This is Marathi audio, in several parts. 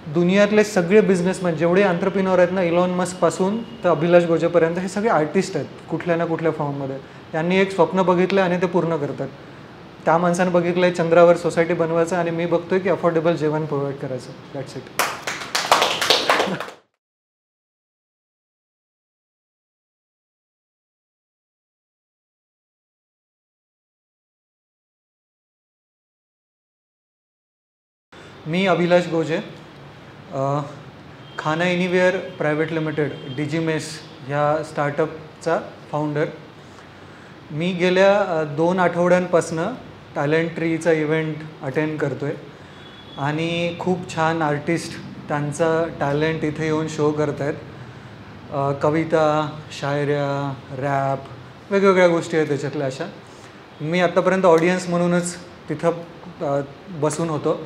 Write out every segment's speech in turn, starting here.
दुनियातले सगळे बिझनेसमॅन जेवढे एंटरप्रेन्योर आहेत ना, इलॉन मस्कपासून तर अभिलाष गोजेपर्यंत, हे सगळे आर्टिस्ट आहेत कुठल्या ना कुठल्या फॉर्ममध्ये. त्यांनी एक स्वप्न बघितलं आणि ते पूर्ण करतात. त्या माणसानं बघितलं आहे चंद्रावर सोसायटी बनवायचं, आणि मी बघतोय की अफोर्डेबल जेवण प्रोव्हाइड करायचं. That's it. मी Abhilash Goje, Khana anywhere private limited डिजिमेस ह्या स्टार्टअपचा फाउंडर. मी गेल्या 2 आठवड्यांपासनं टॅलेंट ट्रीचा इव्हेंट अटेंड करतो आहे, आणि खूप छान आर्टिस्ट त्यांचा टॅलेंट इथे येऊन शो करत आहेत. कविता, शायऱ्या, रॅप, वेगवेगळ्या गोष्टी आहेत त्याच्यातल्या अशा. मी आत्तापर्यंत ऑडियन्स म्हणूनच तिथं बसून होतो.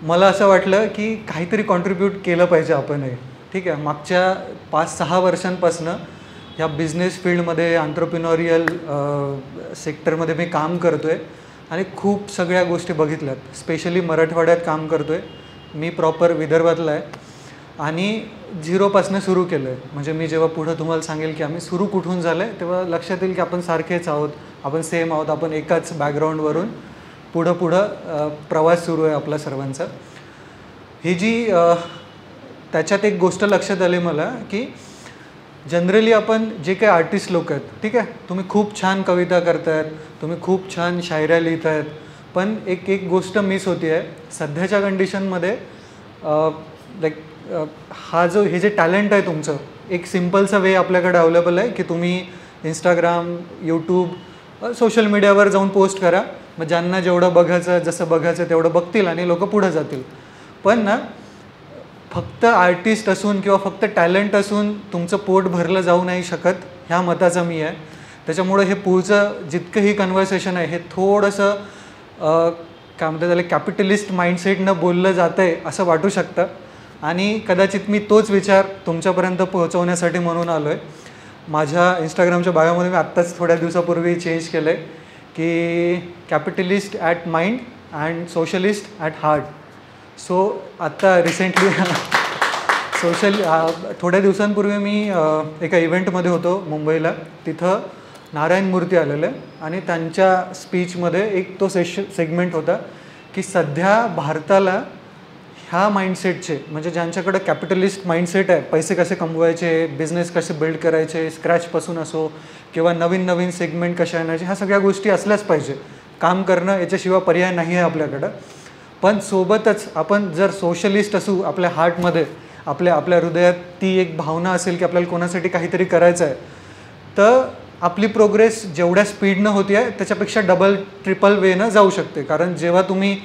मला असं वाटलं की काहीतरी कॉन्ट्रीब्यूट केलं पाहिजे आपणही. ठीक आहे, मागच्या 5-6 वर्षांपासनं ह्या बिझनेस फील्डमध्ये, एंटरप्रेन्योरियल सेक्टरमध्ये मी काम करतो आहे, आणि खूप सगळ्या गोष्टी बघितल्यात. स्पेशली मराठवाड्यात काम करतो आहे. मी प्रॉपर विदर्भातला आहे, आणि 0पासनं सुरू केलं आहे. म्हणजे मी जेव्हा पुढं तुम्हाला सांगेल की आम्ही सुरू कुठून झालं आहे, तेव्हा लक्षात येईल की आपण सारखेच आहोत, आपण सेम आहोत, आपण एकाच बॅकग्राऊंडवरून पुढं प्रवास सुरू आहे आपला सर्वांचा. ही जी त्याच्यात एक गोष्ट लक्षात आली मला, की जनरली आपण जे काही आर्टिस्ट लोक आहेत, ठीक आहे, तुम्ही खूप छान कविता करतायत, तुम्ही खूप छान शायऱ्या लिहित आहेत, पण एक गोष्ट मिस होती आहे सध्याच्या कंडिशनमध्ये. लाईक हे जे टॅलेंट आहे तुमचं, एक सिम्पलचा वे आपल्याकडे अवेलेबल आहे की तुम्ही इंस्टाग्राम, यूट्यूब, सोशल मीडियावर जाऊन पोस्ट करा. मग ज्यांना जेवढं बघायचं, जसं बघायचं तेवढं बघतील आणि लोक पुढं जातील. पण ना, फक्त आर्टिस्ट असून किंवा फक्त टॅलेंट असून तुमचं पोट भरलं जाऊ नाही शकत, ह्या मताचा मी आहे. त्याच्यामुळं हे पुढचं जितकंही कन्व्हर्सेशन आहे, हे थोडंसं काय म्हणतात त्याला, कॅपिटलिस्ट माइंडसेटनं बोललं जातं आहे असं वाटू शकतं. आणि कदाचित मी तोच विचार तुमच्यापर्यंत पोहोचवण्यासाठी म्हणून आलो आहे. माझ्या इंस्टाग्रामच्या बायोमध्ये मी आत्ताच थोड्या दिवसापूर्वी चेंज केलं आहे की capitalist at mind and socialist at heart. So आत्ता रिसेंटली थोड्या दिवसांपूर्वी मी एका इव्हेंटमध्ये होतो मुंबईला. तिथं नारायण मूर्ती आलेलं आहे, आणि त्यांच्या स्पीचमध्ये एक तो सेगमेंट होता की सध्या भारताला ह्या माइंडसेटचे, म्हणजे ज्यांच्याकडं कॅपिटलिस्ट माइंडसेट आहे, पैसे कसे कमवायचे, बिझनेस कसे बिल्ड करायचे स्क्रॅचपासून असो, किंवा नवीन नवीन सेगमेंट कशा आणायचे, ह्या सगळ्या गोष्टी असल्याच पाहिजे. काम करणं याच्याशिवाय पर्याय नाही आहे आपल्याकडं. पण सोबतच आपण जर सोशलिस्ट असू, आपल्या हार्टमध्ये, आपल्या हृदयात ती एक भावना असेल की आपल्याला कोणासाठी काहीतरी करायचं आहे, तर आपली प्रोग्रेस जेवढ्या स्पीडनं होती आहे त्याच्यापेक्षा डबल ट्रिपल वेनं जाऊ शकते. कारण जेव्हा तुम्ही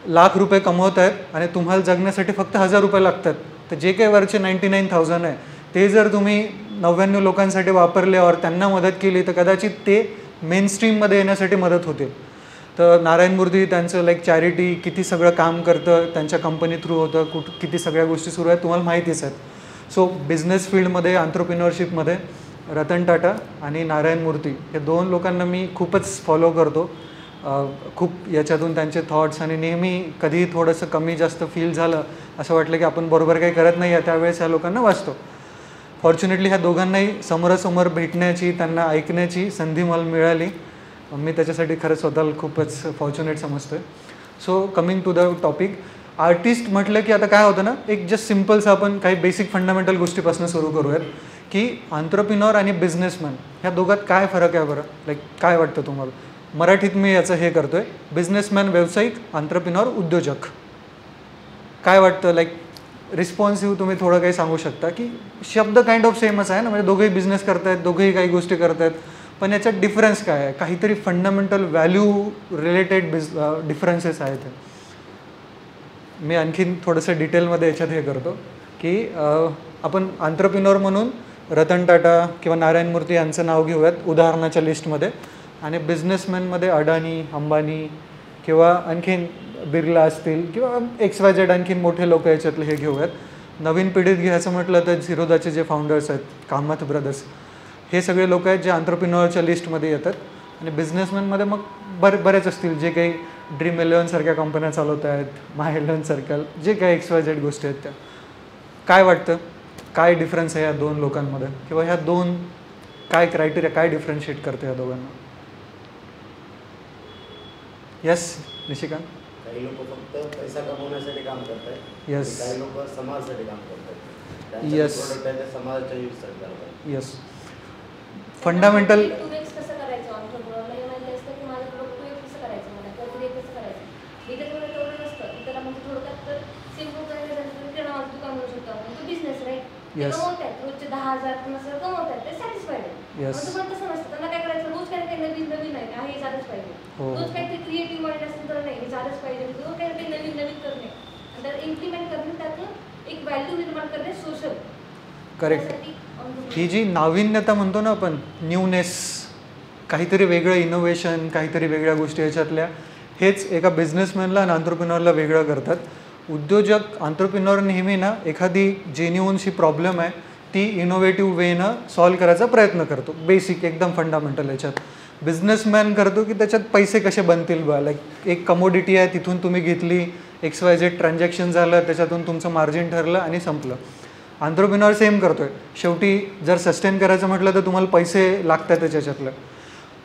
लाख रुपये कमवत आहेत आणि तुम्हाला जगण्यासाठी फक्त 1000 रुपये लागतात, तर जे काही वरचे 99,000 आहे ते जर तुम्ही 99 लोकांसाठी वापरले और त्यांना मदत केली, तर कदाचित ते मेन स्ट्रीममध्ये येण्यासाठी मदत होते. तर नारायण मूर्ती त्यांचं लाईक चॅरिटी, किती सगळं काम करतं, त्यांच्या कंपनी थ्रू होतं, किती सगळ्या गोष्टी सुरू आहेत तुम्हाला माहितीच आहेत. सो बिझनेस फील्डमध्ये, एंटरप्रेन्योरशिपमध्ये रतन टाटा आणि नारायण मूर्ती हे 2 लोकांना मी खूपच फॉलो करतो. खूप याच्यातून त्यांचे थॉट्स, आणि नेहमी कधीही थोडंसं कमी जास्त फील झालं, असं वाटलं की आपण बरोबर काही करत नाही आहे, त्यावेळेस ह्या लोकांना वाचतो. फॉर्च्युनेटली ह्या दोघांनाही समोरासमोर भेटण्याची, त्यांना ऐकण्याची संधी मला मिळाली. मी त्याच्यासाठी खरं स्वतःला खूपच फॉर्च्युनेट समजतो आहे. So coming to the topic, artist म्हटलं की आता काय होतं ना, एक जस्ट सिम्पलचं आपण काही बेसिक फंडामेंटल गोष्टीपासून सुरू करूयात की एंटरप्रेन्योर आणि बिझनेसमॅन ह्या दोघात काय फरक आहे बरं. लाईक काय वाटतं तुम्हाला? मराठीत मी याचं हे करतो आहे, बिझनेसमॅन व्यावसायिक, एंटरप्रेन्योर उद्योजक. काय वाटतं? लाईक रिस्पॉन्सिव्ह तुम्ही थोडं काही सांगू शकता की शब्द काइंड ऑफ सेमच आहे ना, म्हणजे दोघेही बिझनेस करतायत, दोघेही काही गोष्टी करतायत, पण याच्यात डिफरन्स काय आहे? काहीतरी फंडामेंटल व्हॅल्यू रिलेटेड डिफरन्सेस आहेत. मी आणखीन थोडंसं डिटेलमध्ये याच्यात हे करतो की आपण एंटरप्रेन्योर म्हणून रतन टाटा किंवा नारायण मूर्ती यांचं नाव घेऊयात उदाहरणाच्या लिस्टमध्ये, आणि बिझनेसमॅनमध्ये अडानी, अंबानी किंवा आणखीन बिर्ला असतील किंवा XYZ आणखीन मोठे लोक याच्यातले हे घेऊयात. नवीन पिढीत घ्यायचं म्हटलं तर झिरोदाचे जे फाउंडर्स आहेत, कामत ब्रदर्स, हे सगळे लोक आहेत जे एंटरप्रेन्योरच्या लिस्टमध्ये येतात. आणि बिझनेसमॅनमध्ये मग बरेच असतील जे काही Dream11 सारख्या कंपन्या चालवत आहेत, माय11 सारख्या जे काही XYZ गोष्टी आहेत त्या. काय वाटतं काय डिफरन्स आहे या दोन लोकांमध्ये, किंवा ह्या दोन काय क्रायटेरिया काय डिफरन्शिएट करते या दोघांना? यस निशिकांत. काही लोक फक्त पैसा कमवण्यासाठी काम करतात, येस. काही लोक समाजासाठी काम करतात, येस. प्रोडक्ट आहे समाजाच्या यूजसाठी करतात. येस. फंडामेंटल कसं करायचं ऑन्टरप्रेन्योरला हे माहिती असतं की माझं प्रोडक्ट कसं करायचं, मला किंवा कसं करायचं. मी तर तुला तेवढं नसतं, त्याला म्हणजे थोडक्यात तर सिम्पल करायचं तर किराणावर दुकान म्हणू शकतो आपण, तो बिझनेस राईट. कमवत आहेत रोजचे 10,000 50,000 कमवत आहेत, ते सॅटिस्फाईड आहे. येस. तुम्हाला तसं नसतं, त्यांना काय करायचं रोज काही काही नवीन नवीन आहे का, हे झालंच पाहिजे. रोज काहीतरी क्रिएटिव्ह माइंड असेल तर नाही, हे झालंच पाहिजे. रोज काहीतरी नवीन नवीन करणे आणि त्यात इम्प्लिमेंट करणे, त्यातून एक व्हॅल्यू निर्माण करणे सोशल. करेक्ट. ही जी नाविन्यता म्हणतो ना आपण, न्यूनेस, काहीतरी वेगळं इनोव्हेशन, काहीतरी वेगळ्या गोष्टी याच्यातल्या, हेच एका बिझनेसमॅनला आणि एंटरप्रेन्योरला वेगळं करतात. उद्योजक एंटरप्रेन्योर नेहमी ना एखादी जेन्युअनशी प्रॉब्लेम आहे ती इनोव्हेटिव्ह वेनं सॉल्व्ह करायचा प्रयत्न करतो. बेसिक एकदम फंडामेंटल. याच्यात बिझनेसमॅन करतो की त्याच्यात पैसे कसे बनतील बा, लाईक एक कमोडिटी आहे तिथून तुम्ही घेतली, XYZ ट्रान्झॅक्शन झालं, त्याच्यातून तुमचं मार्जिन ठरलं आणि संपलं. एंटरप्रेन्योर सेम करतो आहे. शेवटी जर सस्टेन करायचं म्हटलं तर तुम्हाला पैसे लागतात त्याच्यातलं,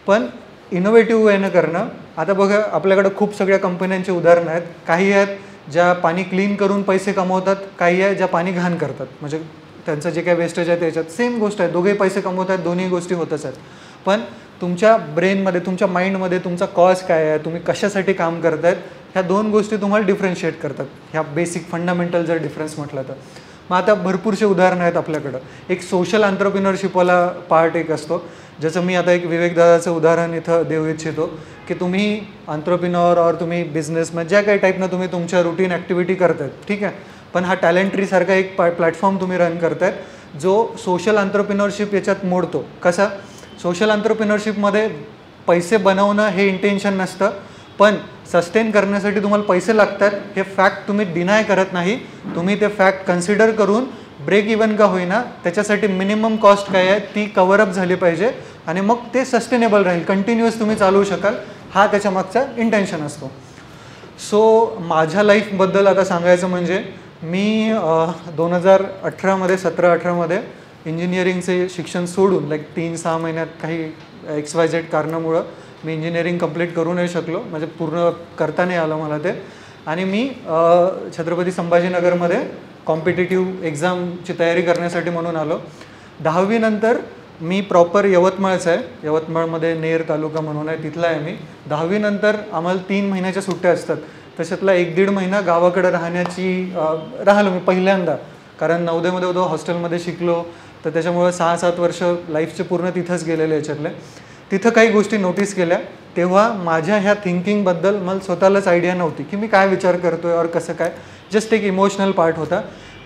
पण इनोव्हेटिव्ह वेनं करणं. आता बघा आपल्याकडं खूप सगळ्या कंपन्यांची उदाहरणं आहेत. काही आहेत ज्या पाणी क्लीन करून पैसे कमवतात, काही आहे ज्या पाणी घाण करतात, म्हणजे त्यांचं जे काही वेस्टेज आहे त्याच्यात सेम गोष्ट आहे. दोघेही पैसे कमवत आहेत, दोन्ही गोष्टी होतच आहेत. पण तुमच्या ब्रेनमध्ये, तुमच्या माइंडमध्ये तुमचा कॉज काय आहे, तुम्ही कशासाठी काम करतायत, ह्या दोन गोष्टी तुम्हाला डिफरन्शिएट करतात. ह्या बेसिक फंडामेंटल जर डिफरन्स म्हटलं तर. मग आता भरपूरसे उदाहरणं आहेत आपल्याकडं. एक सोशल एंटरप्रेन्योरशिपवाला पार्ट एक असतो, ज्याचं मी आता एक विवेकदादाचं उदाहरण इथं देऊ इच्छितो की तुम्ही एंटरप्रेन्योर और तुम्ही बिझनेसमॅन ज्या काही टाईपनं तुम्ही तुमच्या रुटीन ॲक्टिव्हिटी करतायत, ठीक आहे, पण हा टॅलेंट्रीसारखा एक प्लॅटफॉर्म तुम्ही रन करतायत जो सोशल एंटरप्रेन्योरशिप याच्यात मोडतो. कसा? सोशल एंटरप्रेन्योरशिपमध्ये पैसे बनवणं हे इंटेन्शन नसतं, पण सस्टेन करण्यासाठी तुम्हाला पैसे लागतात हे फॅक्ट तुम्ही डिनाय करत नाही. तुम्ही ते फॅक्ट कन्सिडर करून ब्रेक इवन का होईना त्याच्यासाठी मिनिमम कॉस्ट काय आहे ती कव्हरअप झाली पाहिजे आणि मग ते सस्टेनेबल राहील, कंटिन्युअस तुम्ही चालवू शकाल, हा त्याच्या मागचा इंटेन्शन असतो. सो माझ्या लाईफबद्दल आता सांगायचं म्हणजे मी 2018मध्ये 17-18मध्ये इंजिनिअरिंगचे शिक्षण सोडून लाईक 3-6 महिन्यात काही XYZ कारणामुळं मी इंजिनिअरिंग कंप्लीट करू नाही शकलो, म्हणजे पूर्ण करता नाही आलं मला ते. आणि मी छत्रपती संभाजीनगरमध्ये कॉम्पिटिटिव्ह एक्झामची तयारी करण्यासाठी म्हणून आलो. 10वी नंतर मी प्रॉपर यवतमाळचं आहे, यवतमाळमध्ये नेर तालुका म्हणून आहे, तिथला आहे मी. 10वी नंतर आम्हाला 3 महिन्याच्या सुट्ट्या असतात, त्याच्यातला 1-1.5 महिना गावाकडे राहिलो मी पहिल्यांदा, कारण नवोदयमध्ये होतो, हॉस्टेलमध्ये शिकलो, तर त्याच्यामुळं 6-7 वर्ष लाईफचे पूर्ण तिथंच गेलेले याच्यातले. तिथं काही गोष्टी नोटीस केल्या, तेव्हा माझ्या ह्या थिंकिंगबद्दल मला स्वतःलाच आयडिया नव्हती की मी काय विचार करतो आहे और कसं काय. जस्ट एक इमोशनल पार्ट होता.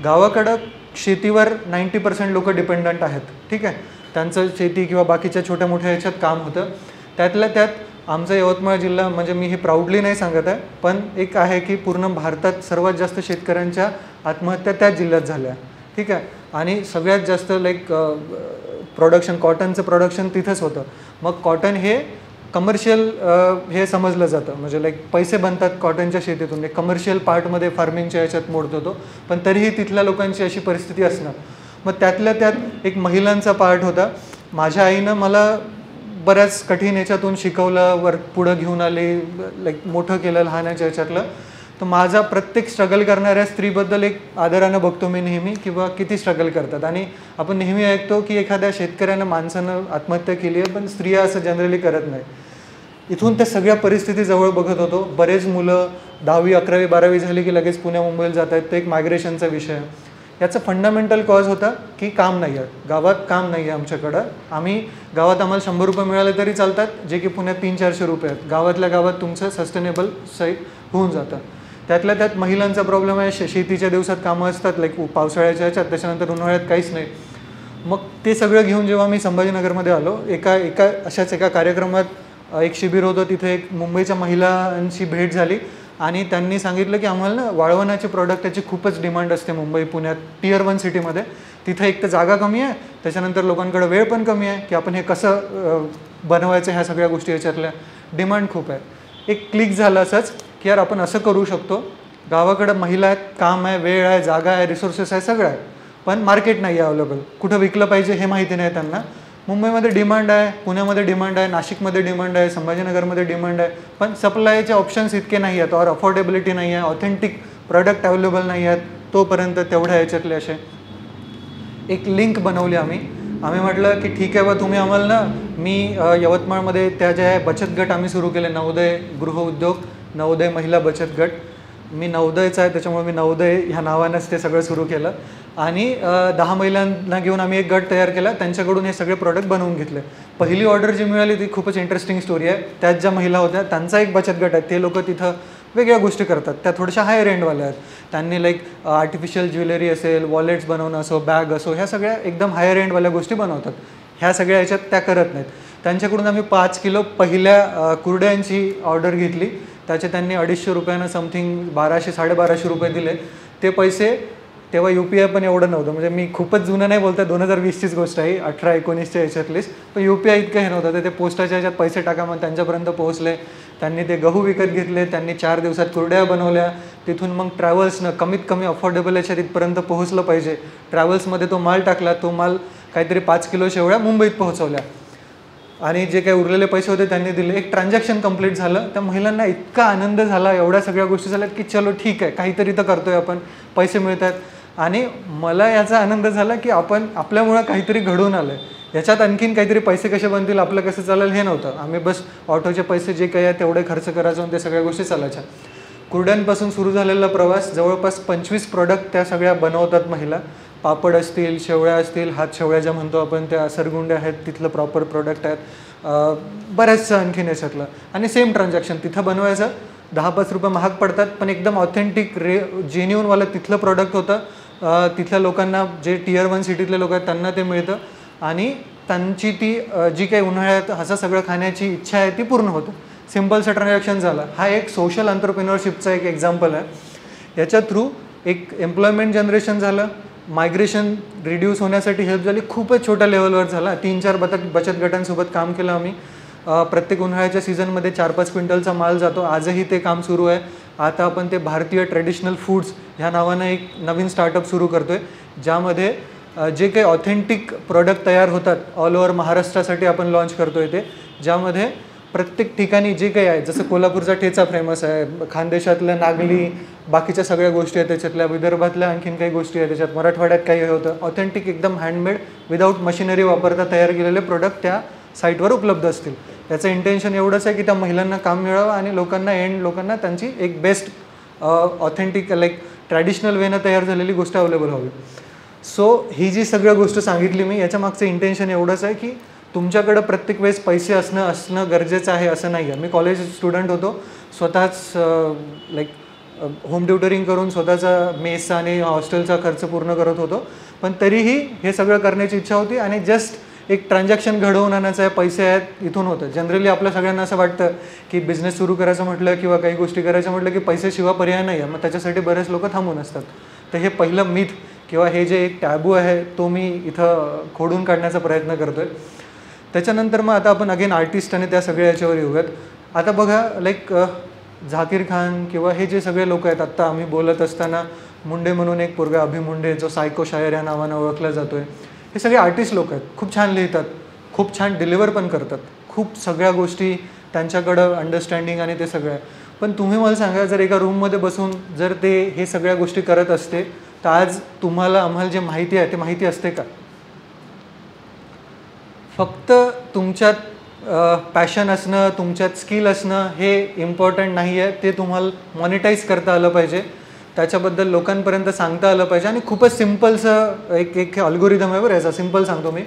गावाकडं शेतीवर 90% लोक डिपेंडंट आहेत, ठीक आहे, त्यांचं शेती किंवा बाकीच्या छोट्या मोठ्या ह्याच्यात काम होतं. त्यातल्या त्यात आमचा यवतमाळ जिल्हा, म्हणजे मी हे प्राऊडली नाही सांगत आहे, पण एक आहे की पूर्ण भारतात सर्वात जास्त शेतकऱ्यांच्या आत्महत्या त्याच जिल्ह्यात झाल्या, ठीक आहे, आणि सगळ्यात जास्त लाईक प्रोडक्शन, कॉटनचं प्रोडक्शन तिथंच होतं. मग कॉटन हे कमर्शियल हे समजलं जातं, म्हणजे लाईक पैसे बनतात कॉटनच्या शेतीतून, एक कमर्शियल पार्टमध्ये फार्मिंगच्या याच्यात मोडतो तो, पण तरीही तिथल्या लोकांची अशी परिस्थिती असणार. मग त्यातल्या त्यात एक महिलांचा पार्ट होता. माझ्या आईनं मला बऱ्याच कठीण याच्यातून शिकवलं, पुढं घेऊन आले, लाईक मोठं केलं लहानाच्या याच्यातलं. तर माझा प्रत्येक स्ट्रगल करणाऱ्या स्त्रीबद्दल एक आदरानं बघतो मी नेहमी, किंवा किती स्ट्रगल करतात. आणि आपण नेहमी ऐकतो की एखाद्या शेतकऱ्यानं, माणसानं आत्महत्या केली आहे, पण स्त्रिया असं जनरली करत नाही. इथून त्या सगळ्या परिस्थिती जवळ बघत होतो. बरेच मुलं 10वी 11वी 12वी झाली की लगेच पुण्या मुंबईला जात आहेत, तो एक मायग्रेशनचा विषय. याचं फंडामेंटल कॉज होता की काम नाही आहे, गावात काम नाही आहे आमच्याकडं. गावात आम्हाला 100 रुपये मिळाले तरी चालतात, जे की पुण्यात 300-400 रुपये आहेत. गावातल्या गावात तुमचं सस्टेनेबल होऊन जातं. त्यातल्या त्यात महिलांचा प्रॉब्लेम आहे, शेतीच्या दिवसात कामं असतात, लाईक पावसाळ्याच्या ह्याच्यात, त्याच्यानंतर उन्हाळ्यात काहीच नाही. मग ते सगळं घेऊन जेव्हा मी संभाजीनगरमध्ये आलो, अशाच एका कार्यक्रमात एक शिबिर होतं, तिथे एक मुंबईच्या महिलांची भेट झाली आणि त्यांनी सांगितलं की आम्हाला ना वाळवणाचे प्रोडक्ट त्याची खूपच डिमांड असते मुंबई, पुण्यात, Tier 1 सिटीमध्ये. तिथं एक तर जागा कमी आहे, त्याच्यानंतर लोकांकडे वेळ पण कमी आहे की आपण हे कसं बनवायचं, ह्या सगळ्या गोष्टी याच्यातल्या डिमांड खूप आहे. एक क्लिक झालं असंच की यार आपण असं करू शकतो. गावाकडं महिला आहेत, काम आहे, वेळ आहे, जागा आहे, रिसोर्सेस आहे, सगळं आहे, पण मार्केट नाही आहे अवेलेबल. कुठं विकलं पाहिजे हे माहिती नाही त्यांना. मुंबईमध्ये डिमांड आहे, पुण्यामध्ये डिमांड आहे, नाशिकमध्ये डिमांड आहे, संभाजीनगरमध्ये डिमांड आहे, पण सप्लायचे ऑप्शन्स इतके नाही आहेत, और अफोर्डेबिलिटी नाही आहे, ऑथेंटिक प्रोडक्ट अवेलेबल नाही आहेत तोपर्यंत. तेवढ्या याच्यातले असे एक लिंक बनवली आम्ही म्हटलं की ठीक आहे बा, तुम्ही आम्हाला ना, मी यवतमाळमध्ये त्या जे आहे बचत गट आम्ही सुरू केले, नवोदय गृहउद्योग, नवोदय महिला बचत गट. मी नवोदयचा आहे त्याच्यामुळे मी नवोदय ह्या नावानंच ते सगळं सुरू केलं. आणि 10 महिलांना घेऊन आम्ही एक गट तयार केला, त्यांच्याकडून हे सगळे प्रोडक्ट बनवून घेतले. पहिली ऑर्डर जी मिळाली ती खूपच इंटरेस्टिंग स्टोरी आहे. त्यात ज्या महिला होत्या त्यांचा एक बचत गट आहे, ते लोक तिथं वेगळ्या गोष्टी करतात, त्या थोड्याशा हायर एंडवाल्या आहेत. त्यांनी लाईक आर्टिफिशियल ज्वेलरी असेल, वॉलेट्स बनवणं असो, बॅग असो, ह्या सगळ्या एकदम हायर एंडवाल्या गोष्टी बनवतात. ह्या सगळ्या ह्याच्यात त्या करत नाहीत. त्यांच्याकडून आम्ही 5 किलो पहिल्या कुरड्यांची ऑर्डर घेतली. त्याचे त्यांनी 250 रुपयानं समथिंग 1200-1250 रुपये दिले. ते पैसे तेव्हा UPI पण एवढं नव्हतं, म्हणजे मी खूपच जुनं नाही बोलतो, 2020चीच गोष्ट आहे, 18-19च्या याच्यातलीच. पण UPI इतकं हे नव्हतं, तर ते पोस्टाच्या ह्याच्यात पैसे टाका मग त्यांच्यापर्यंत पोहोचले. त्यांनी ते गहू विकत घेतले, त्यांनी 4 दिवसात कुरड्या बनवल्या. तिथून मग ट्रॅव्हल्सनं कमीत कमी अफोर्डेबल याच्यात इथपर्यंत पोहोचलं पाहिजे, ट्रॅव्हल्समध्ये तो माल टाकला. तो माल काहीतरी 5 किलो शेवळ्या मुंबईत पोहोचवल्या आणि जे काही उरलेले पैसे होते त्यांनी दिले. एक ट्रान्झॅक्शन कंप्लीट झालं. त्या महिलांना इतका आनंद झाला, एवढ्या सगळ्या गोष्टी झाल्यात की चलो ठीक आहे, काहीतरी तर करतोय आपण, पैसे मिळत आहेत. आणि मला याचा आनंद झाला की आपण आपल्यामुळं काहीतरी घडून आलं आहे. याच्यात आणखीन काहीतरी पैसे कसे बनतील, आपलं कसं चालेल हे नव्हतं. आम्ही बस ऑटोचे पैसे जे काही आहे तेवढे खर्च करायचो आणि ते सगळ्या गोष्टी चालायच्या. कुरड्यांपासून सुरू झालेला प्रवास, जवळपास 25 प्रोडक्ट त्या सगळ्या बनवतात महिला. पापड असतील, शेवळ्या असतील, हात शेवळ्या ज्या म्हणतो आपण, त्या सरगुंड्या आहेत, तिथलं प्रॉपर प्रोडक्ट आहेत, बऱ्याचशा आणखीन याच्यातलं. आणि सेम ट्रान्झॅक्शन तिथं बनवायचं, 10-5 रुपये महाग पडतात, पण एकदम ऑथेंटिक जेन्युनवालं तिथलं प्रोडक्ट होतं. तिथल्या लोकांना, जे Tier 1 सिटीतले लोक आहेत त्यांना ते मिळतं आणि त्यांची ती जी काही उन्हाळ्यात असं सगळं खाण्याची इच्छा आहे ती पूर्ण होतं. सिम्पलचं ट्रान्झॅक्शन झालं. हा एक सोशल एंटरप्रेन्योरशिपचा एक एक्झाम्पल आहे. याच्या थ्रू एक एम्प्लॉयमेंट जनरेशन झालं, मायग्रेशन रिड्यूस होण्यासाठी हेल्प झाली, खूपच छोट्या लेवलवर झाला. 3-4 बचत गटांसोबत काम केलं आम्ही. प्रत्येक उन्हाळ्याच्या सीझनमध्ये 4-5 क्विंटलचा माल जातो. आजही ते काम सुरू आहे. आता आपण ते भारतीय ट्रेडिशनल फूड्स ह्या नावानं एक नवीन स्टार्टअप सुरू करतो आहे, ज्यामध्ये जे काही ऑथेंटिक प्रोडक्ट तयार होतात ऑल ओव्हर महाराष्ट्रासाठी आपण लॉन्च करतो आहे. ते ज्यामध्ये प्रत्येक ठिकाणी जे काही आहे, जसं कोल्हापूरचा ठेचा फेमस आहे, खानदेशातल्या नागली, बाकीच्या सगळ्या गोष्टी आहेत त्याच्यातल्या, विदर्भातल्या आणखीन काही गोष्टी आहेत त्याच्यात, मराठवाड्यात काही होतं, ऑथेंटिक एकदम हँडमेड विदाऊट मशिनरी वापरता तयार केलेले प्रोडक्ट त्या साईटवर उपलब्ध असतील. याचं इंटेन्शन एवढंच आहे की त्या महिलांना काम मिळावं आणि लोकांना त्यांची एक बेस्ट ऑथेंटिक लाईक ट्रॅडिशनल वेनं तयार झालेली गोष्ट अवेलेबल हवी. सो ही जी सगळ्या गोष्ट सांगितली मी, याच्या मागचं इंटेन्शन एवढंच आहे की तुमच्याकडं प्रत्येक वेळेस पैसे असणं गरजेचं आहे असं नाही आहे. मी कॉलेज स्टुडंट होतो, स्वतःच लाईक होम ट्युटरिंग करून स्वतःचा मेसचा आणि हॉस्टेलचा खर्च पूर्ण करत होतो, पण तरीही हे सगळं करण्याची इच्छा होती आणि जस्ट एक ट्रान्झॅक्शन घडवून आणायचं आहे, पैसे आहेत इथून होतं. जनरली आपल्या सगळ्यांना असं वाटतं की बिझनेस सुरू करायचं म्हटलं किंवा काही गोष्टी करायचं म्हटलं की पैसेशिवाय पर्याय नाही आहे, मग त्याच्यासाठी बरेच लोक थांबून असतात. तर हे पहिलं मिथ किंवा हे जे एक टॅबू आहे तो मी इथं खोडून काढण्याचा प्रयत्न करतो आहे. त्याच्यानंतर मग आता आपण अगेन आर्टिस्ट आणि त्या सगळ्या याच्यावर येऊयात. आता बघा लाईक झाकीर खान किंवा हे जे सगळे लोक आहेत, आत्ता आम्ही बोलत असताना मुंडे म्हणून एक पोरगा अभि मुंडे जो सायको शायर या नावानं ओळखला जातो आहे, हे सगळे आर्टिस्ट लोक आहेत. खूप छान लिहितात, खूप छान डिलिव्हर पण करतात, खूप सगळ्या गोष्टी त्यांच्याकडं अंडरस्टँडिंग आणि ते सगळं आहे. पण तुम्ही मला सांगा, जर एका रूममध्ये बसून जर ते हे सगळ्या गोष्टी करत असते तर आज आम्हाला जे माहिती आहे ते माहिती असते का? फक्त तुमच्यात पॅशन असणं, तुमच्यात स्किल असणं हे इम्पॉर्टंट नाही आहे. ते तुम्हाला मॉनिटाईज करता आलं पाहिजे, त्याच्याबद्दल लोकांपर्यंत सांगता आलं पाहिजे. आणि खूपच सिम्पलचं एक अल्गोरिदम आहे बरं याचा. सिम्पल सांगतो मी.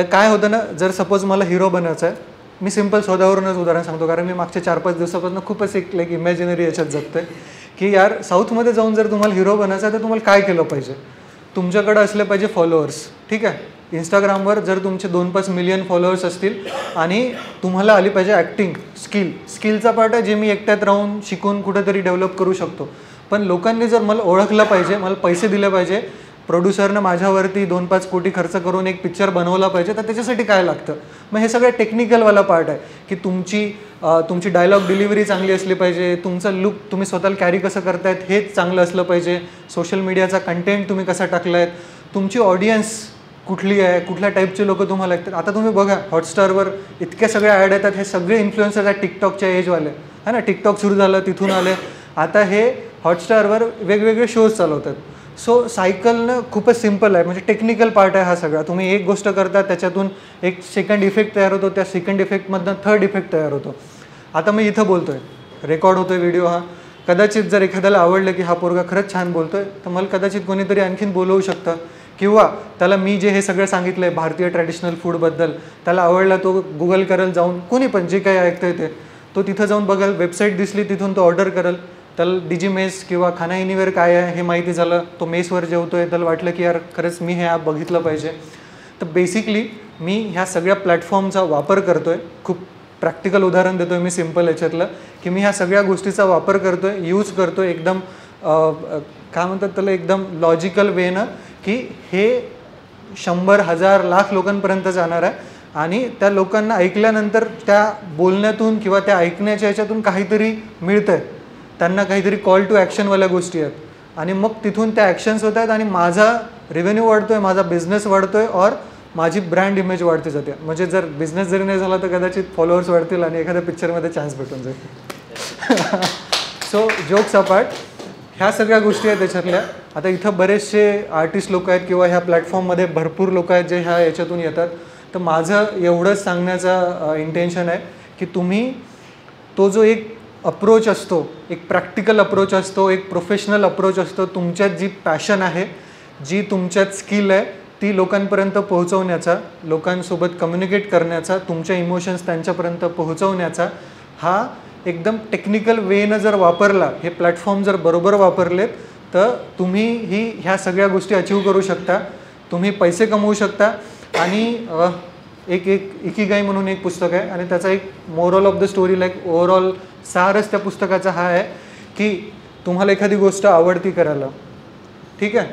काय होतं ना, जर सपोज मला हिरो बनायचं आहे, मी सिम्पल स्वतःवरूनच उदाहरण सांगतो, कारण मी मागच्या 4-5 दिवसापासून खूपच एक लाईक इमॅजिनरी याच्यात जगतो आहे की यार साऊथमध्ये जाऊन जर तुम्हाला हिरो बनायचं आहे तर तुम्हाला काय केलं पाहिजे? तुमच्याकडं असले पाहिजे फॉलोअर्स, ठीक आहे. इंस्टाग्रामवर जर तुमचे 2-5 मिलियन फॉलोअर्स असतील आणि तुम्हाला आली पाहिजे ॲक्टिंग स्किलचा पार्ट आहे जे मी एकट्यात राहून शिकून कुठेतरी डेव्हलप करू शकतो. पण लोकांनी जर मला ओळखलं पाहिजे, मला पैसे दिले पाहिजे, प्रोड्युसरनं माझ्यावरती 2-5 कोटी खर्च करून एक पिक्चर बनवला पाहिजे, तर त्याच्यासाठी काय लागतं? मग हे सगळं टेक्निकलवाला पार्ट आहे की तुमची तुमची डायलॉग डिलिव्हरी चांगली असली पाहिजे, तुमचं लुक तुम्ही स्वतःला कॅरी कसं करतायत हेच चांगलं असलं पाहिजे, सोशल मीडियाचा कंटेंट तुम्ही कसा टाकलायत, तुमची ऑडियन्स कुठली आहे, कुठल्या टाईपचे लोक तुम्हाला ऐकतात. आता तुम्ही बघा हॉटस्टारवर इतक्या सगळ्या ॲड येतात, हे सगळे इन्फ्लुएन्सर्स आहेत टिकटॉकच्या एजवाले है ना. टिकटॉक सुरू झालं तिथून आले, आता हे हॉटस्टारवर वेगवेगळे शोज चालवतात. सो सायकलनं खूपच सिम्पल आहे, म्हणजे टेक्निकल पार्ट आहे हा सगळा. तुम्ही एक गोष्ट करता त्याच्यातून एक सेकंड इफेक्ट तयार होतो, त्या सेकंड इफेक्टमधनं थर्ड इफेक्ट तयार होतो. आता मी इथं बोलतो आहे, रेकॉर्ड होतो आहे व्हिडिओ हा, कदाचित जर एखाद्याला आवडलं की हा पोरगा खरंच छान बोलतो आहे तर मला कदाचित कोणीतरी आणखीन बोलवू शकतं, किंवा त्याला मी जे हे सगळं सांगितलं आहे भारतीय ट्रॅडिशनल फूडबद्दल त्याला आवडला, तो गुगल करेल जाऊन, कोणी पण जे काही ऐकतं आहे ते तो तिथं जाऊन बघेल, वेबसाईट दिसली तिथून तो ऑर्डर करेल, त्याला डिजी मेस किंवा खाना एनिवेअर काय आहे हे माहिती झालं, तो मेसवर जेवतो आहे, त्याला वाटलं की यार खरंच मी हे ॲप बघितलं पाहिजे. तर बेसिकली मी ह्या सगळ्या प्लॅटफॉर्मचा वापर करतो आहे. खूप प्रॅक्टिकल उदाहरण देतो आहे मी सिम्पल याच्यातलं, की मी ह्या सगळ्या गोष्टीचा वापर करतो आहे, यूज करतो आहे एकदम काय म्हणतात त्याला एकदम लॉजिकल वेनं, की हे 100, 1000, लाख लोकांपर्यंत जाणार आहे आणि त्या लोकांना ऐकल्यानंतर त्या बोलण्यातून किंवा त्या ऐकण्याच्या ह्याच्यातून काहीतरी मिळतं आहे, त्यांना काहीतरी कॉल टू ॲक्शनवाल्या गोष्टी आहेत आणि मग तिथून त्या ॲक्शन्स होत आहेत आणि माझा रेव्हेन्यू वाढतो आहे, माझा बिझनेस वाढतो आहे और माझी ब्रँड इमेज वाढते जाते. म्हणजे जर बिझनेस जरी नाही झाला तर कदाचित फॉलोअर्स वाढतील आणि एखाद्या पिक्चरमध्ये चान्स भेटून जाईल. सो जोक्स अपार्ट, ह्या सगळ्या गोष्टी आहेत त्याच्यातल्या. आता इथं बरेचसे आर्टिस्ट लोक आहेत किंवा ह्या प्लॅटफॉर्ममध्ये भरपूर लोक आहेत जे ह्या याच्यातून येतात. तर माझं एवढंच सांगण्याचा इंटेन्शन आहे की तुम्ही तो जो एक अप्रोच असतो, एक प्रॅक्टिकल अप्रोच असतो, एक प्रोफेशनल अप्रोच असतो, तुमच्यात जी पॅशन आहे, जी तुमच्यात स्किल आहे ती लोकांपर्यंत पोहोचवण्याचा, लोकांसोबत कम्युनिकेट करण्याचा, तुमच्या इमोशन्स त्यांच्यापर्यंत पोहोचवण्याचा हा एकदम टेक्निकल वेनं जर वापरला, हे प्लॅटफॉर्म जर बरोबर वापरलेत तर तुम्ही ह्या सगळ्या गोष्टी अचीव करू शकता, तुम्ही पैसे कमवू शकता. आणि एक इकिगाई म्हणून एक पुस्तक आहे आणि त्याचा एक moral of the story like overall सारच त्या पुस्तकाचा हा आहे की तुम्हाला एखादी गोष्ट आवडती करायला, ठीक आहे,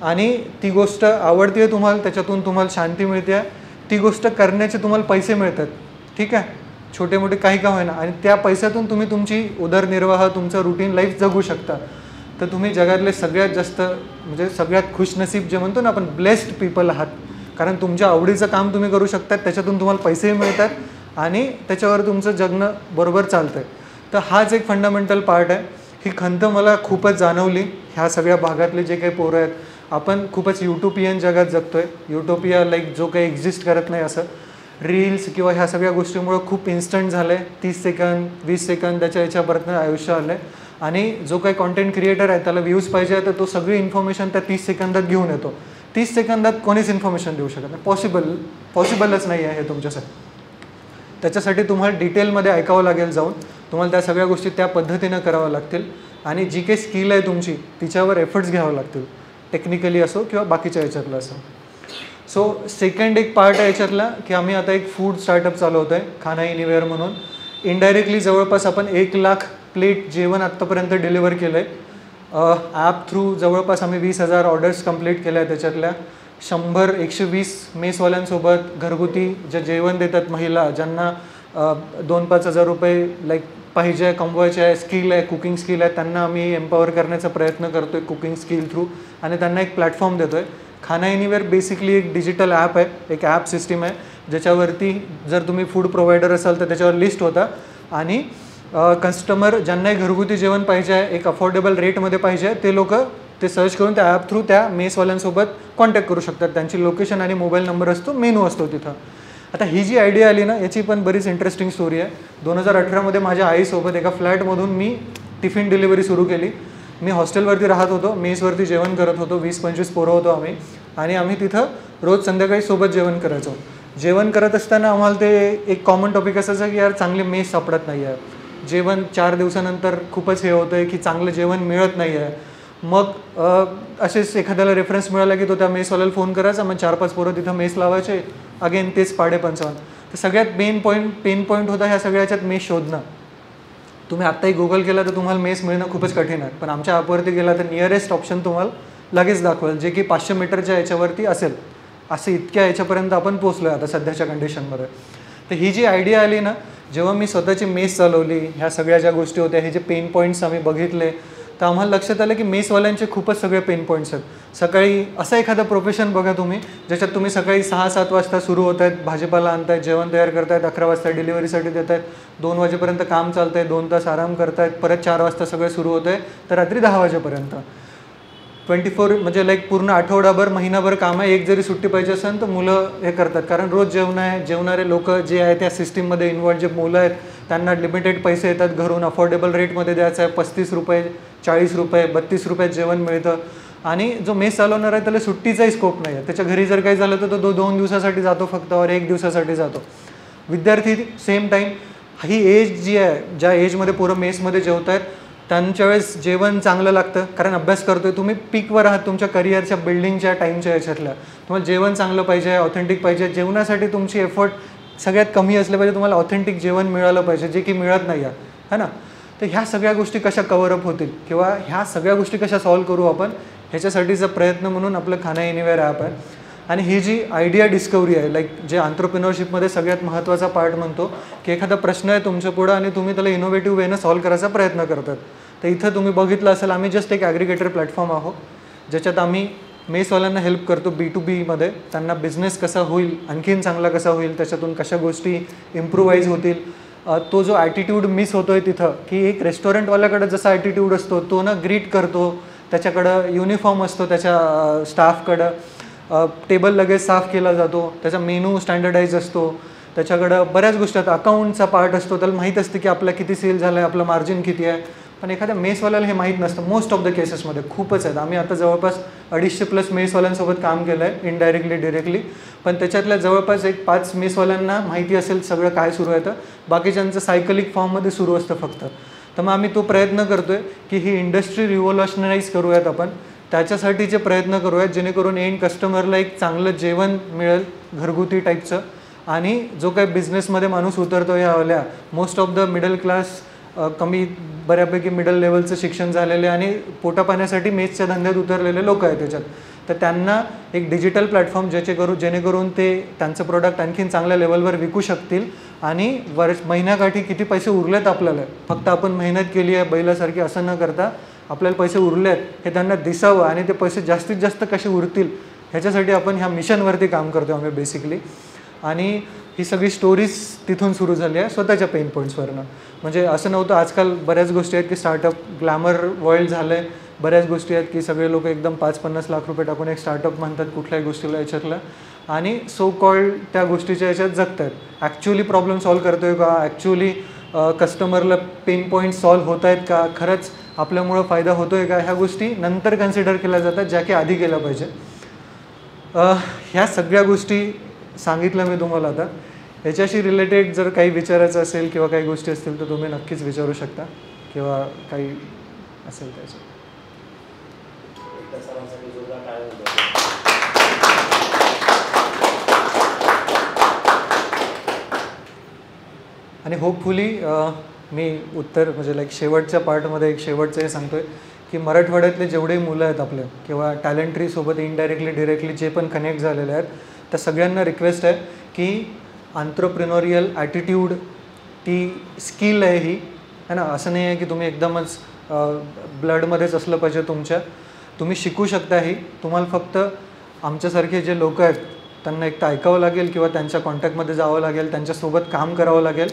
आणि ती गोष्ट आवडते आहे तुम्हाला, त्याच्यातून तुम्हाला शांती मिळते आहे, ती गोष्ट करण्याचे तुम्हाला पैसे मिळतात, ठीक आहे, छोटे मोठे काही का होईना, आणि त्या पैशातून तुम्ही तुमची उदरनिर्वाह, तुमचं रुटीन लाईफ जगू शकता. तर तुम्ही जगातले सगळ्यात जास्त म्हणजे सगळ्यात खुशनसीब जे म्हणतो ना आपण, ब्लेस्ड पीपल आहात. कारण तुमच्या आवडीचं काम तुम्ही करू शकतात, त्याच्यातून तुम्हाला पैसेही मिळतात आणि त्याच्यावर तुमचं जगणं बरोबर चालतं आहे. तर हाच एक फंडामेंटल पार्ट आहे. ही खंत मला खूपच जाणवली. ह्या सगळ्या भागातले जे काही पोरं आहेत, आपण खूपच युटोपियन जगात जगतो आहे. युटोपिया लाईक जो काही एक्झिस्ट करत नाही असं. रील्स किंवा ह्या सगळ्या गोष्टीमुळं खूप इन्स्टंट झालं आहे. 30 सेकंद 20 सेकंद त्याच्या याच्यापर्यंत आयुष्य आलं आहे. आणि जो काही कॉन्टेंट क्रिएटर आहे त्याला व्ह्यूज पाहिजे तर तो सगळी इन्फॉर्मेशन त्या 30 सेकंदात घेऊन येतो. 30 सेकंदात कोणीच इन्फॉर्मेशन देऊ शकत नाही. पॉसिबलच नाही आहे हे तुमच्यासाठी. त्याच्यासाठी तुम्हाला डिटेलमध्ये ऐकावं लागेल जाऊन. तुम्हाला त्या सगळ्या गोष्टी त्या पद्धतीनं कराव्या लागतील आणि जी काही स्किल आहे तुमची तिच्यावर एफर्ट्स घ्यावं लागतील, टेक्निकली असो किंवा बाकीच्या याच्यातलं असो. सो सेकंड एक पार्ट आहे याच्यातला की आम्ही आता एक फूड स्टार्टअप चालवतो आहे, खाना एनिवेअर म्हणून. इनडायरेक्टली जवळपास आपण 1 लाख प्लेट जेवण आत्तापर्यंत डिलिव्हर केलं आहे. ॲप थ्रू जवळपास आम्ही 20,000 ऑर्डर्स कंप्लीट केल्या आहे. त्याच्यातल्या 100-120 मेसवाल्यांसोबत घरगुती जे जेवण देतात महिला, ज्यांना 2-5 हजार रुपये लाईक पाहिजे, कमवायचे आहे, स्किल आहे, कुकिंग स्किल आहे, त्यांना आम्ही एम्पॉवर करण्याचा प्रयत्न करतो आहे कुकिंग स्किल थ्रू आणि त्यांना एक प्लॅटफॉर्म देतो आहे. खाना एनिवेअर बेसिकली एक डिजिटल ॲप आहे, एक ॲप सिस्टीम आहे ज्याच्यावरती जर तुम्ही फूड प्रोव्हायडर असाल तर त्याच्यावर लिस्ट होता आणि कस्टमर ज्यांनाही घरगुती जेवण पाहिजे आहे, एक अफोर्डेबल रेटमध्ये पाहिजे आहे, ते लोक ते सर्च करून त्या ॲप थ्रू त्या मेसवाल्यांसोबत कॉन्टॅक्ट करू शकतात. त्यांची लोकेशन आणि मोबाईल नंबर असतो, मेनू असतो तिथं. आता ही जी आयडिया आली ना, याची पण बरीच इंटरेस्टिंग स्टोरी आहे. 2018मध्ये माझ्या आईसोबत एका फ्लॅटमधून मी टिफिन डिलिव्हरी सुरू केली. मी हॉस्टेलवरती राहत होतो, मेसवरती जेवण करत होतो. 20-25 पोरं होतो आम्ही आणि आम्ही तिथं रोज संध्याकाळी सोबत जेवण करायचो. जेवण करत असताना आम्हाला ते एक कॉमन टॉपिक असायचं की यार चांगले मेस सापडत नाही आहे, जेवण 4 दिवसानंतर खूपच हे होतं आहे की चांगलं जेवण मिळत नाही आहे. मग असेच एखाद्याला रेफरन्स मिळाला की तो त्या मेसवाल्याला फोन करायचा, मग 4-5 पोरं तिथं मेस लावायचे, अगेन तेच 55. तर सगळ्यात पेन पॉईंट होता ह्या सगळ्याच्यात मेस शोधणं. तुम्ही आत्ताही गुगल केला तर तुम्हाला मेस मिळणं खूपच कठीण आहे, पण आमच्या ॲपवरती गेला तर नियरेस्ट ऑप्शन तुम्हाला लगेच दाखवेल, जे की 500 मीटरच्या याच्यावरती असेल. असं इतक्या याच्यापर्यंत आपण पोचलो आहे आता सध्याच्या कंडिशनमध्ये. तर ही जी आयडिया आली ना, जेव्हा मी स्वतःची मेस चालवली, ह्या सगळ्या ज्या गोष्टी होत्या, हे जे पेन पॉईंट्स आम्ही बघितले, तर आम्हाला लक्षात आलं की मेसवाल्यांचे खूपच सगळे पेन पॉईंट्स आहेत. सकाळी असं एखादं प्रोफेशन बघा तुम्ही, ज्याच्यात तुम्ही सकाळी 6-7 वाजता सुरू होत आहेत, भाजीपाला आणतायत, जेवण तयार करतायत, 11 वाजता डिलिव्हरीसाठी देत आहेत, 2 वाजेपर्यंत काम चालतं आहे, 2 तास आराम करतायत, परत 4 वाजता सगळं सुरू होतं आहे, तर रात्री 10 वाजेपर्यंत 24 म्हणजे लाईक पूर्ण आठवडाभर महिनाभर काम आहे. एक जरी सुट्टी पाहिजे असेल तर मुलं हे करतात, कारण रोज जेवणारे लोक जे आहे त्या सिस्टीममध्ये इन्व्हॉल्व, जे मुलं आहेत त्यांना लिमिटेड पैसे येतात घरून, अफोर्डेबल रेटमध्ये द्यायचं आहे. 35 रुपये, 40 रुपये, 32 रुपयात जेवण मिळतं. आणि जो मेस चालवणार आहे त्याला सुट्टीचाही स्कोप नाही आहे. त्याच्या घरी जर काही झालं तर तो 2 दिवसासाठी जातो फक्त, और 1 दिवसासाठी जातो. विद्यार्थी सेम टाईम, ही एज जी आहे, ज्या एजमध्ये पोरं मेसमध्ये जेवत आहेत त्यांच्या वेळेस जेवण चांगलं लागतं, कारण अभ्यास करतोय, तुम्ही पीकवर आहात तुमच्या करिअरच्या बिल्डिंगच्या टाईमच्या याच्यातल्या. तुम्हाला जेवण चांगलं पाहिजे, ऑथेंटिक पाहिजे. जेवणासाठी तुमची एफर्ट सगळ्यात कमी असले पाहिजे, तुम्हाला ऑथेंटिक जेवण मिळालं पाहिजे, जे की मिळत नाही आहे, है ना. तर ह्या सगळ्या गोष्टी कशा कव्हरअप होतील किंवा ह्या सगळ्या गोष्टी कशा सॉल्व्ह करू आपण, ह्याच्यासाठीचा प्रयत्न म्हणून आपलं खाना एनिवेअर ॲप आहे. आणि ही जी आयडिया डिस्कवरी आहे, लाईक जे एंटरप्रेन्योरशिपमध्ये सगळ्यात महत्त्वाचा पार्ट म्हणतो, की एखादा प्रश्न आहे तुमच्या पुढं आणि तुम्ही त्याला इनोव्हेटिव्ह वेनं सॉल्व्ह करायचा प्रयत्न करतात. तर इथं तुम्ही बघितलं असेल, आम्ही जस्ट एक ॲग्रिगेटर प्लॅटफॉर्म आहोत, ज्याच्यात आम्ही मेसवाल्यांना हेल्प करतो B2Bमध्ये. त्यांना बिझनेस कसा होईल, आणखीन चांगला कसा होईल, त्याच्यातून कशा गोष्टी इम्प्रूव्हाइज होतील. तो जो ॲटिट्यूड मिस होतो आहे तिथं, की एक रेस्टॉरंटवाल्याकडं जसा ॲटिट्यूड असतो तो ना ग्रीट करतो, त्याच्याकडं युनिफॉर्म असतो त्याच्या स्टाफकडं, टेबल लगेच साफ केला जातो, त्याचा मेनू स्टँडर्डाईज असतो, त्याच्याकडं बऱ्याच गोष्टी आहेत, अकाउंटचा पार्ट असतो, त्याला माहीत असतं की आपला किती सेल झाला आहे, आपलं मार्जिन किती आहे. पण एखाद्या मेसवाल्याला हे माहीत नसतं मोस्ट ऑफ द केसेसमध्ये. खूपच आहेत, आम्ही आता जवळपास 250+ मेसवाल्यांसोबत काम केलं आहे, इनडायरेक्टली डिरेक्टली. पण त्याच्यातल्या जवळपास 5 मेसवाल्यांना माहिती असेल सगळं काय सुरू आहे, तर बाकीच्यांचं सायकलिक फॉर्ममध्ये सुरू असतं फक्त. तर मग आम्ही तो प्रयत्न करतो आहे की ही इंडस्ट्री रिव्होल्युशनराईज करूयात आपण, त्याच्यासाठीचे प्रयत्न करूयात, जेणेकरून एंड कस्टमरला एक चांगलं जेवण मिळेल घरगुती टाईपचं. आणि जो काही बिझनेसमध्ये माणूस उतरतो यावाल्या, most of the middle class, कमी बऱ्यापैकी मिडल लेवलचं शिक्षण झालेले आणि पोटापाण्यासाठी मेसच्या धंद्यात उतरलेले लोक आहेत त्याच्यात, तर त्यांना एक डिजिटल प्लॅटफॉर्म जेणेकरून ते त्यांचं प्रोडक्ट आणखीन चांगल्या लेवलवर विकू शकतील. आणि महिन्याकाठी किती पैसे उरलेत आपल्याला, फक्त आपण मेहनत केली आहे बैलासारखी असं न करता आपल्याला पैसे उरले आहेत हे त्यांना दिसावं, आणि ते पैसे जास्तीत जास्त कसे उरतील ह्याच्यासाठी आपण ह्या मिशनवरती काम करतो आम्ही बेसिकली. आणि ही सगळी स्टोरीज तिथून सुरू झाली आहे, स्वतःच्या पेन पॉईंट्सवरनं. म्हणजे असं नव्हतं, आजकाल बऱ्याच गोष्टी आहेत की स्टार्टअप ग्लॅमर वर्ल्ड झालं आहे, बऱ्याच गोष्टी आहेत की सगळे लोक एकदम 5-50 लाख रुपये टाकून एक स्टार्टअप म्हणतात कुठल्याही गोष्टीला याच्यातलं, आणि सो कॉल्ड त्या गोष्टीच्या याच्यात जगत आहेत. ॲक्च्युअली प्रॉब्लेम सॉल्व्ह करतो आहे का, ॲक्च्युअली कस्टमरला पेन पॉईंट सॉल्व्ह होत आहेत का, खरंच आपल्यामुळं फायदा होतो आहे का, ह्या गोष्टी नंतर कन्सिडर केल्या जातात, ज्या की आधी केल्या पाहिजे. ह्या सगळ्या गोष्टी सांगितलं मी तुम्हाला. आता याच्याशी रिलेटेड जर काही विचारायचं असेल किंवा काही गोष्टी असतील तर तुम्ही नक्कीच विचारू शकता, किंवा काही असेल त्याचं. आणि होपफुली मी उत्तर म्हणजे लाईक शेवटच्या पार्टमध्ये एक शेवटचं हे सांगतो आहे की मराठवाड्यातले जेवढे मुलं आहेत आपले, किंवा टॅलेंट्रीसोबत इनडायरेक्टली डिरेक्टली जे पण कनेक्ट झालेले आहेत, त्या सगळ्यांना रिक्वेस्ट आहे की एंटरप्रेन्योरियल ॲटिट्यूड ती स्किल आहे ही, है ना. असं नाही आहे की तुम्ही एकदमच ब्लडमध्येच असलं पाहिजे तुमच्या, तुम्ही शिकू शकता. ही तुम्हाला फक्त आमच्यासारखे जे लोक आहेत त्यांना एक तर ऐकावं लागेल, किंवा त्यांच्या कॉन्टॅक्टमध्ये जावं लागेल, त्यांच्यासोबत काम करावं लागेल,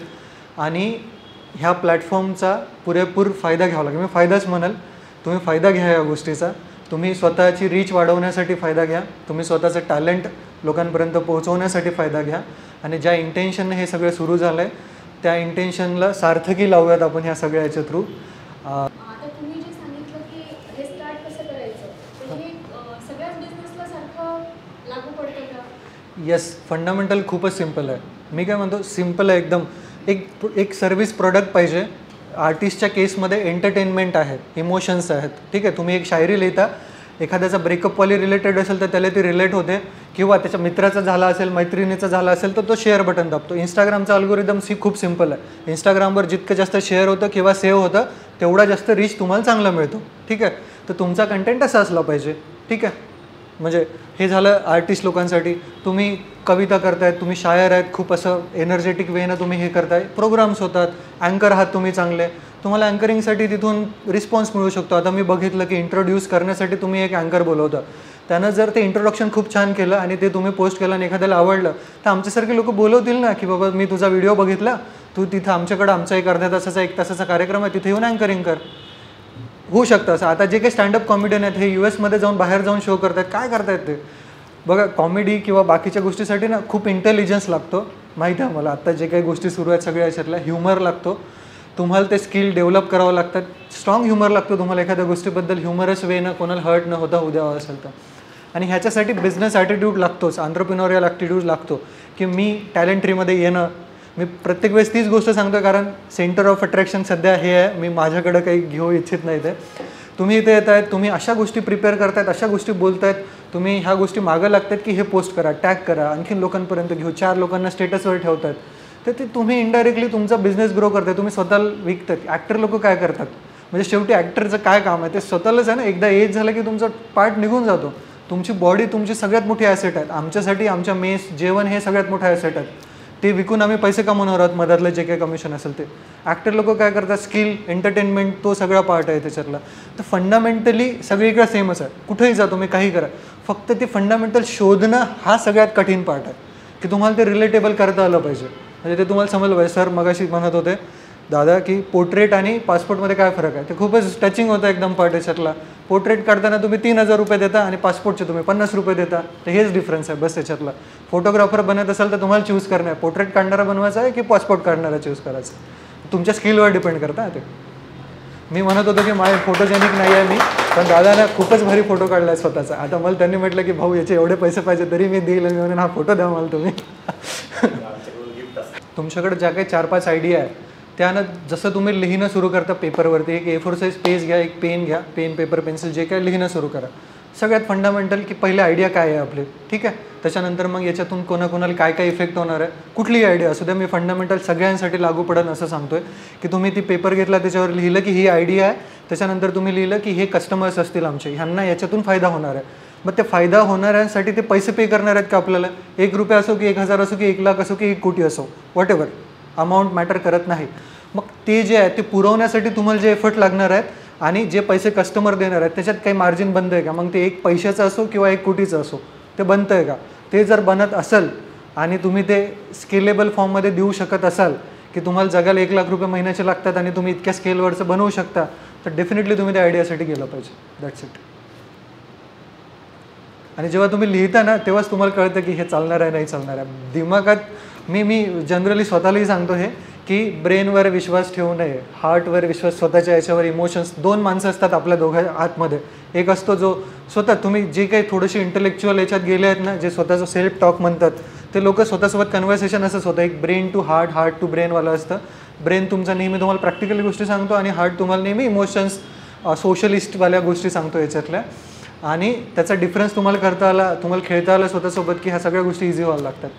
आणि ह्या प्लॅटफॉर्मचा पुरेपूर फायदा घ्यावा लागेल. मी फायदाच म्हणाल, तुम्ही फायदा घ्या या गोष्टीचा. तुम्ही स्वतःची रीच वाढवण्यासाठी फायदा घ्या, तुम्ही स्वतःचं टॅलेंट लोकांपर्यंत पोहोचवण्यासाठी फायदा घ्या, आणि ज्या इंटेन्शनने हे सगळं सुरू झालं आहे त्या इंटेन्शनला सार्थकी लावूयात आपण ह्या सगळ्या याच्या थ्रू. आता तुम्ही जे सांगितलं की हे स्टार्ट कसं करायचं, तर हे सगळ्याच बिझनेसला सारखं लागू पडतं का? येस, फंडामेंटल खूपच सिम्पल आहे. मी काय म्हणतो, सिम्पल आहे एकदम. एक सर्व्हिस प्रोडक्ट पाहिजे. आर्टिस्टच्या केसमध्ये एंटरटेनमेंट आहे, इमोशन्स आहेत, ठीक आहे. तुम्ही एक शायरी लिहिता, एखाद्याचा ब्रेकअपवाली रिलेटेड असेल तर त्याला ती रिलेट होते, किंवा त्याच्या मित्राचा झाला असेल, मैत्रिणीचा झाला असेल तर तो शेअर बटन दाबतो. इंस्टाग्रामचा अल्गोरिदम खूप सिम्पल आहे. इंस्टाग्रामवर जितकं जास्त शेअर होतं किंवा सेव्ह होतं तेवढा जास्त रीच तुम्हाला चांगला मिळतो, ठीक आहे. तर तुमचा कंटेंट असा असला पाहिजे, ठीक आहे. म्हणजे हे झालं आर्टिस्ट लोकांसाठी. तुम्ही कविता करतायत, तुम्ही शायर आहेत, खूप असं एनर्जेटिक वेनं तुम्ही हे करताय, प्रोग्राम्स होतात, अँकर आहात तुम्ही चांगले, तुम्हाला अँकरिंगसाठी तिथून रिस्पॉन्स मिळू शकतो. आता मी बघितलं की इंट्रोड्यूस करण्यासाठी तुम्ही एक अँकर बोलवता, त्यानं जर ते इंट्रोडक्शन खूप छान केलं आणि ते तुम्ही पोस्ट केलं आणि एखाद्याला आवडलं तर आमच्यासारखे लोक बोलवतील ना की बाबा मी तुझा व्हिडिओ बघितला, तू तिथं आमच्याकडं आमचा एक अर्ध्या तासाचा 1 तासाचा कार्यक्रम आहे, तिथे येऊन अँकरिंग कर. होऊ शकतं असं. आता जे काही स्टँडअप कॉमेडियन आहेत हे US जाऊन बाहेर जाऊन शो करतात, काय करतायत ते बघा. कॉमेडी किंवा बाकीच्या गोष्टीसाठी ना खूप इंटेलिजन्स लागतो, माहिती आहे मला. आता जे काही गोष्टी सुरू आहेत सगळ्या याच्यातल्या, ह्युमर लागतो, तुम्हाला ते स्किल डेव्हलप करावं लागतात. स्ट्रॉंग ह्युमर लागतो तुम्हाला एखाद्या गोष्टीबद्दल ह्युमरस वेनं कोणाला हर्ट न होता उद्या असेल तर. आणि ह्याच्यासाठी बिझनेस ॲटिट्यूड लागतोच, आंत्रप्रिनोरियल ॲटिट्यूड लागतो की मी टॅलेंट ट्रीमध्ये येणं. मी प्रत्येक वेळेस तीच गोष्ट सांगतो कारण सेंटर ऑफ अट्रॅक्शन सध्या हे आहे, मी माझ्याकडं काही घेऊ इच्छित नाही. ते तुम्ही इथे येत आहेत, तुम्ही अशा गोष्टी प्रिपेअर करतायत, अशा गोष्टी बोलतायत, तुम्ही ह्या गोष्टी मागं लागतात की हे पोस्ट करा, टॅग करा, आणखीन लोकांपर्यंत घेऊ, 4 लोकांना स्टेटसवर ठेवतात, तर ते तुम्ही इनडायरेक्टली तुमचा बिझनेस ग्रो करताय, तुम्ही स्वतःला विकतात. ॲक्टर लोक काय करतात, म्हणजे शेवटी ॲक्टरचं काय काम आहे ते स्वतःलाच आहे ना. एकदा एज झालं की तुमचा पार्ट निघून जातो. तुमची बॉडी तुमची सगळ्यात मोठी ॲसेट आहेत. आमच्यासाठी आमच्या मेस जेवण हे सगळ्यात मोठं ॲसेट आहेत, ते विकून आम्ही पैसे कमवणार आहोत, मधातलं जे काही कमिशन असेल ते. ॲक्टर लोक काय करतात, स्किल, एंटरटेनमेंट तो सगळा पार्ट आहे त्याच्यातला. तर फंडामेंटली सगळीकडे सेमच आहे, कुठेही जा तुम्ही काही करा, फक्त ते फंडामेंटल शोधणं हा सगळ्यात कठीण पार्ट आहे की तुम्हाला ते रिलेटेबल करता आलं पाहिजे. म्हणजे ते तुम्हाला समजलं पाहिजे. सर मगाशी म्हणत होते दादा की पोर्ट्रेट आणि पासपोर्टमध्ये काय फरक आहे, ते खूपच टचिंग होतं एकदम पार्ट याच्यातला. पोर्ट्रेट काढताना तुम्ही 3000 रुपये देता आणि पासपोर्टचे तुम्ही 50 रुपये देता, तर हेच डिफरन्स आहे बस त्याच्यातला. फोटोग्राफर बनत असाल तर तुम्हाला चूज करणं आहे, पोर्ट्रेट काढणारा बनवायचा आहे की पासपोर्ट काढणारा चूज करायचं, तुमच्या स्किलवर डिपेंड करता ते. मी म्हणत होतो की माझे फोटोजेनिक नाही आहे मी, पण दादाने खूपच भारी फोटो काढला आहे स्वतःचा. आता मला त्यांनी म्हटलं की भाऊ याचे एवढे पैसे पाहिजे तरी मी देईल, मी म्हणून हा फोटो द्या मला तुम्ही. तुमच्याकडे ज्या काही 4-5 आयडिया आहे त्यानं जसं तुम्ही लिहिणं सुरू करता पेपरवरती, एक A4 साईज पेज घ्या, एक पेन घ्या, पेन पेपर पेन्सिल जे काय लिहिणं सुरू करा. सगळ्यात फंडामेंटल की पहिले आयडिया काय आहे आपले, ठीक आहे. त्याच्यानंतर मग याच्यातून कोणाकोणाला काय काय इफेक्ट होणार आहे, कुठलीही आयडिया असू द्या. मी फंडामेंटल सगळ्यांसाठी लागू पडेल असं सांगतोय की तुम्ही ती पेपर घेतला, त्याच्यावर लिहिलं की ही आयडिया आहे, त्याच्यानंतर तुम्ही लिहिलं की हे कस्टमर्स असतील आमचे, ह्यांना याच्यातून फायदा होणार आहे. मग ते फायदा होणाऱ्यांसाठी ते पैसे पे करणार आहेत का आपल्याला, 1 रुपया असो की 1000 असो की 1 लाख असो की 1 कोटी असो, वॉट एव्हर, अमाऊंट मॅटर करत नाही. मग ते जे आहे ते पुरवण्यासाठी तुम्हाला जे एफर्ट लागणार आहेत आणि जे पैसे कस्टमर देणार आहेत त्याच्यात काही मार्जिन बनतं आहे का, मग ते 1 पैशाचं असो किंवा 1 कोटीचं असो ते बनतं आहे का. ते जर बनत असेल आणि तुम्ही ते स्केलेबल फॉर्ममध्ये देऊ शकत असाल की तुम्हाला जगाला 1 लाख रुपये महिन्याचे लागतात आणि तुम्ही इतक्या स्केलवरचं बनवू शकता, तर डेफिनेटली तुम्ही त्या आयडियासाठी गेलं पाहिजे. That's it. आणि जेव्हा तुम्ही लिहिता ना तेव्हाच तुम्हाला कळतं की हे चालणार आहे नाही चालणार आहे. दिमागात मी जनरली स्वतःलाही सांगतो हे की ब्रेनवर विश्वास ठेवू नये, हार्टवर विश्वास, स्वतःच्या याच्यावर इमोशन्स. 2 माणसं असतात आपल्या दोघां आतमध्ये. एक असतो जो स्वतः, तुम्ही जे काही थोडेसे इंटेलेक्च्युअल याच्यात गेले आहेत ना, जे स्वतःचं सेल्फ टॉक म्हणतात, ते लोक स्वतःसोबत कन्व्हर्सेशन असंच होतं. एक brain to heart, heart to ब्रेनवालं असतं. ब्रेन तुमचा नेहमी तुम्हाला प्रॅक्टिकली गोष्टी सांगतो आणि हार्ट तुम्हाला नेहमी इमोशन्स, सोशलिस्टवाल्या गोष्टी सांगतो याच्यातल्या. आणि त्याचा डिफरन्स तुम्हाला करता आला, तुम्हाला खेळता आला स्वतःसोबत की ह्या सगळ्या गोष्टी इझी व्हायला लागतात.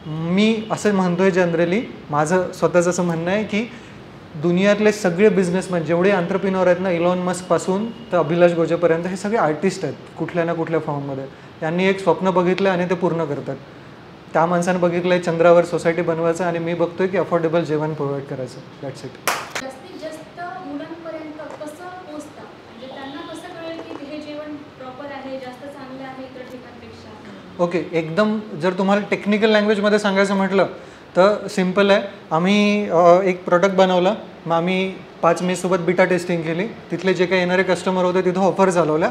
मी असं म्हणतो आहे जनरली, माझं स्वतःचं असं म्हणणं आहे की दुनियातले सगळे बिझनेसमॅन जेवढे एंटरप्रिनर आहेत ना, इलॉन मस्कपासून तर अभिलाष गोजेपर्यंत, हे सगळे आर्टिस्ट आहेत कुठल्या ना कुठल्या फॉर्ममध्ये. त्यांनी एक स्वप्न बघितलं आणि ते पूर्ण करतात. त्या माणसानं बघितलं आहे चंद्रावर सोसायटी बनवायचं आणि मी बघतोय की अफोर्डेबल जेवण प्रोव्हाइड करायचं. That's it. जास्तीत जास्त मुलांपर्यंत कसं पोहोचता, म्हणजे त्यांना कसं कळेल की हे जेवण प्रॉपर आहे, जास्त चांगलं आहे इतर ठिकाणपेक्षा. ओके, एकदम जर तुम्हाला टेक्निकल लँग्वेजमध्ये सांगायचं म्हटलं तर सिम्पल आहे. आम्ही एक प्रोडक्ट बनवला, मग आम्ही 5 मेसोबत बीटा टेस्टिंग केली. तिथले जे काही येणारे कस्टमर होते तिथं ऑफर चालवल्या.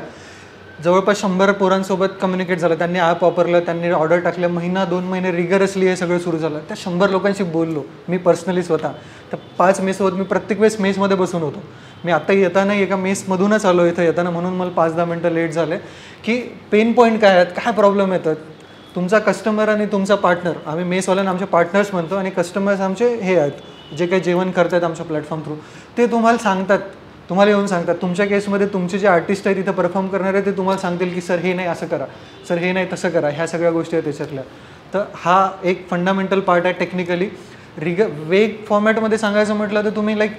जवळपास 100 पोरांसोबत कम्युनिकेट झालं, त्यांनी ॲप वापरलं, त्यांनी ऑर्डर टाकल्या. 1-2 महिने रिगरसली हे सगळं सुरू झालं. त्या 100 लोकांशी बोललो मी पर्सनली स्वतः. तर 5 मेसोबत मी प्रत्येक वेळेस मेसमध्ये बसून होतो. मी आत्ता येताना एका मेसमधूनच आलो इथं येताना, म्हणून मला 5-10 मिनटं लेट झाले. की पेन पॉईंट काय आहेत, काय प्रॉब्लेम येतात. तुमचा कस्टमर आणि तुमचा पार्टनर, आम्ही मेसवाल्यांना आमचे पार्टनर्स म्हणतो आणि कस्टमर्स आमचे हे आहेत जे काही जेवण करतात आमच्या प्लॅटफॉर्म थ्रू, ते तुम्हाला सांगतात, तुम्हाला येऊन सांगतात. तुमच्या केसमध्ये तुमचे जे आर्टिस्ट आहेत तिथं परफॉर्म करणारे ते तुम्हाला सांगतील की सर हे नाही असं करा, सर हे नाही तसं करा, ह्या सगळ्या गोष्टी आहेत त्याच्यातल्या. तर हा एक फंडामेंटल पार्ट आहे टेक्निकली. वेग फॉर्मॅटमध्ये सांगायचं म्हटलं तर तुम्ही लाईक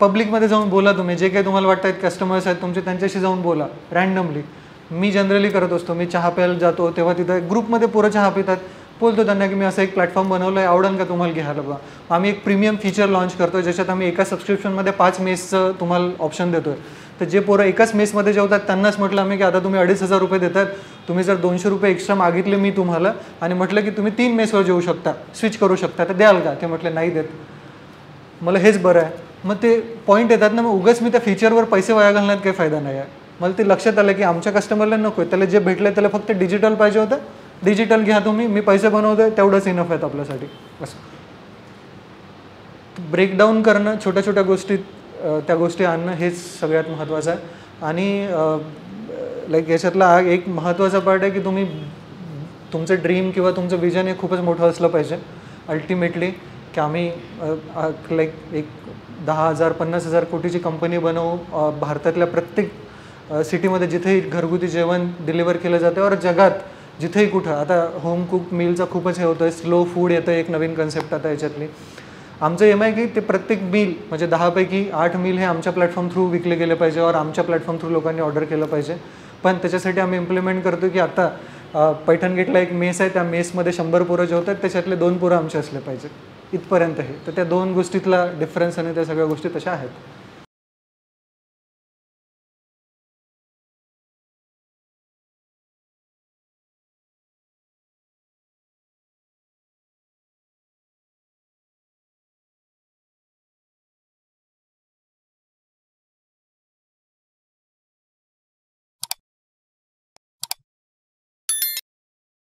पब्लिकमध्ये जाऊन बोला. तुम्ही जे काही तुम्हाला वाटतं आहेत कस्टमर्स आहेत तुमचे, त्यांच्याशी जाऊन बोला रँडमली. मी जनरली करत असतो, मी चहा प्यायला जातो तेव्हा तिथं ग्रुपमध्ये पोरं चहा पितात, बोलतो त्यांना की मी असं एक प्लॅटफॉर्म बनवलं आहे, आवडेल का तुम्हाला घ्यायला बा. आम्ही एक प्रीमियम फीचर लॉन्च करतो ज्याच्यात आम्ही एका सबस्क्रिप्शनमध्ये 5 मेसचं तुम्हाला ऑप्शन देतो आहे. तर जे पोरं एकाच मेसमध्ये जेवतात त्यांनाच म्हटलं आम्ही की आता तुम्ही 2,500 रुपये देतात, तुम्ही जर 200 रुपये एक्स्ट्रा मागितले मी तुम्हाला आणि म्हटलं की तुम्ही 3 मेसवर जेवू शकता, स्विच करू शकता, तर द्याल का? ते म्हटलं नाही देत, मला हेच बरं आहे. मग ते पॉईंट येतात ना, मग उगाच मी त्या फीचरवर पैसे वाया घालण्यात काही फायदा नाही आहे. मला ते लक्षात आलं की आमच्या कस्टमरला नको आहे, त्याला जे भेटलं त्याला फक्त डिजिटल पाहिजे होतं, डिजिटल घ्या तुम्ही, मी पैसे बनवतोय तेवढंच इनफ आहेत आपल्यासाठी. असं ब्रेकडाऊन करणं, छोट्या छोट्या गोष्टीत त्या गोष्टी आणणं हेच सगळ्यात महत्त्वाचं आहे. आणि लाईक याच्यातला एक महत्त्वाचा पार्ट आहे की तुम्ही तुमचं ड्रीम किंवा तुमचं विजन हे खूपच मोठं असलं पाहिजे. अल्टिमेटली की आम्ही लाईक एक 10,000 50,000 कोटीची कंपनी बनवू, भारतातल्या प्रत्येक सिटीमध्ये जिथेही घरगुती जेवण डिलिव्हर केलं जातं, और जगात जिथेही कुठं आता होम कुक मीलचं खूपच हे होतं आहे, स्लो फूड येतं एक नवीन कन्सेप्ट आता याच्यातली. आमचं एम आहे की ते प्रत्येक मील म्हणजे 10 पैकी 8 मील हे आमच्या प्लॅटफॉर्म थ्रू विकले गेले पाहिजे, और आमच्या प्लॅटफॉर्म थ्रू लोकांनी ऑर्डर केलं पाहिजे. पण त्याच्यासाठी आम्ही इम्प्लिमेंट करतो की आता पैठण गेटला एक मेस आहे, त्या मेसमध्ये 100 पोरं जेवतात, त्याच्यातले 2 पोरं आमचे असले पाहिजे, इथपर्यंत हे. तर त्या 2 गोष्टीतला डिफरन्स आणि त्या सगळ्या गोष्टी तशा आहेत.